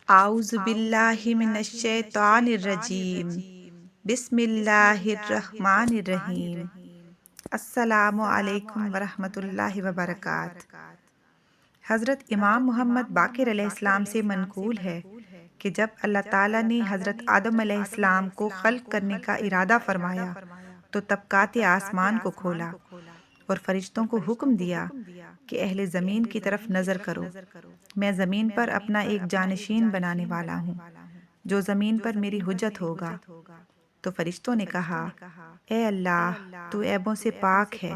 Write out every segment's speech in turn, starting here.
اعوذ باللہ من الشیطان الرجیم، بسم اللہ الرحمن الرحیم۔ السلام علیکم ورحمۃ اللہ وبرکاتہ۔ حضرت امام محمد باقر علیہ السلام سے منقول ہے کہ جب اللہ تعالیٰ نے حضرت آدم علیہ السلام کو خلق کرنے کا ارادہ فرمایا تو طبقات آسمان کو کھولا اور فرشتوں کو حکم دیا کہ اہل زمین کی طرف نظر کرو، میں زمین پر اپنا ایک جانشین بنانے والا ہوں جو زمین پر میری حجت ہوگا۔ تو فرشتوں نے کہا، اے اللہ، تو عیبوں سے پاک ہے،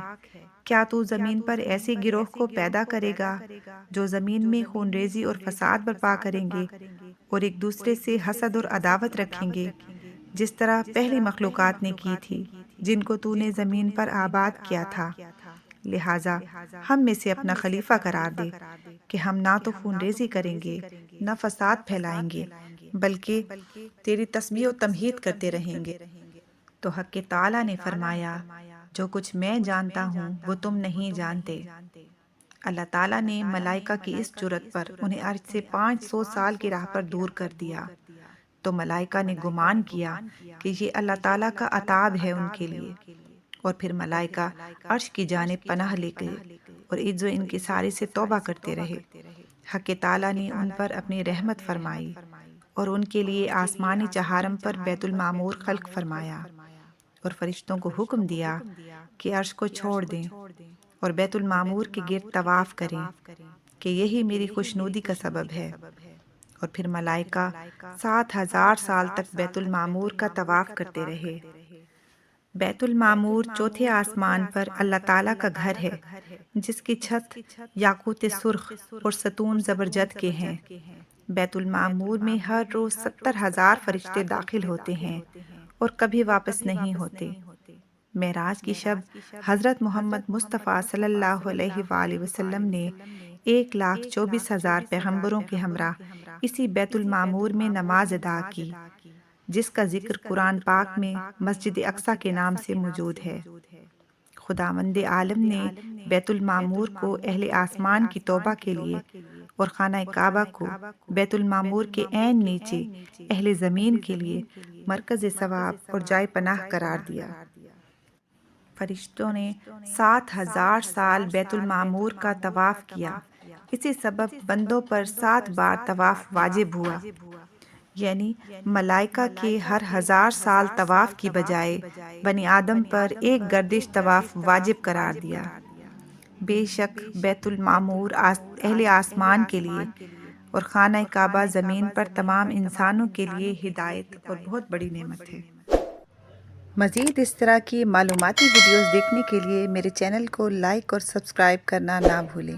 کیا تو زمین پر ایسے گروہ کو پیدا کرے گا جو زمین میں خون ریزی اور فساد برپا کریں گے اور ایک دوسرے سے حسد اور عداوت رکھیں گے، جس طرح پہلی مخلوقات نے کی تھی جن کو تو نے زمین پر آباد کیا تھا۔ لہٰذا ہم میں سے اپنا خلیفہ قرار دے کہ ہم نہ تو خون ریزی کریں گے نہ فساد پھیلائیں گے، بلکہ تیری تسبیح و تمجید کرتے رہیں گے۔ تو حق تعالیٰ نے فرمایا، جو کچھ میں جانتا ہوں وہ تم نہیں جانتے۔ اللہ تعالیٰ نے ملائکہ کی اس جرات پر انہیں عرش سے 500 سال کی راہ پر دور کر دیا، تو ملائکہ نے گمان کیا کہ یہ اللہ تعالیٰ کا عتاب ہے ان کے لیے، اور پھر ملائکہ عرش کی جانب پناہ لے گئے اور عجز و انکساری سے توبہ کرتے رہے۔ حق تعالیٰ نے ان پر اپنی رحمت فرمائی اور ان کے لیے آسمانی چہارم پر بیت المعمور خلق فرمایا، اور فرشتوں کو حکم دیا کہ عرش کو چھوڑ دیں اور بیت المعمور کے گرد طواف کریں کہ یہی میری خوشنودی کا سبب ہے۔ اور پھر ملائکہ 7000 سال تک بیت المعمور کا طواف کرتے رہے۔ بیت المعمور چوتھے آسمان پر اللہ تعالیٰ کا گھر ہے، جس کی چھت یاقوت سرخ اور ستون زبرجد کے ہیں۔ بیت المعمور میں ہر روز 70,000 فرشتے داخل ہوتے ہیں اور کبھی واپس نہیں ہوتے۔ معراج کی شب حضرت محمد مصطفیٰ صلی اللہ علیہ وآلہ وسلم نے 1,24,000 پیغمبروں کے ہمراہ اسی بیت المعمور میں نماز ادا کی، جس کا ذکر قرآن پاک میں مسجد اقصیٰ کے نام سے موجود ہے۔ خداوند عالم نے بیت المعمور کو اہل آسمان کی توبہ کے لیے اور خانہ کعبہ کو بیت المعمور کے عین نیچے اہل زمین کے لیے مرکز ثواب اور جائے پناہ قرار دیا۔ فرشتوں نے 7000 سال بیت المعمور کا طواف کیا، اسی سبب بندوں پر 7 بار طواف واجب ہوا، یعنی ملائکہ کے ہر 1000 سال طواف کی بجائے بنی آدم پر ایک گردش طواف واجب قرار دیا۔ بے شک بیت المعمور اہل آسمان کے لیے اور خانہ کعبہ زمین پر تمام انسانوں کے لیے ہدایت اور بہت بڑی نعمت ہے۔ مزید اس طرح کی معلوماتی ویڈیوز دیکھنے کے لیے میرے چینل کو لائک اور سبسکرائب کرنا نہ بھولیں۔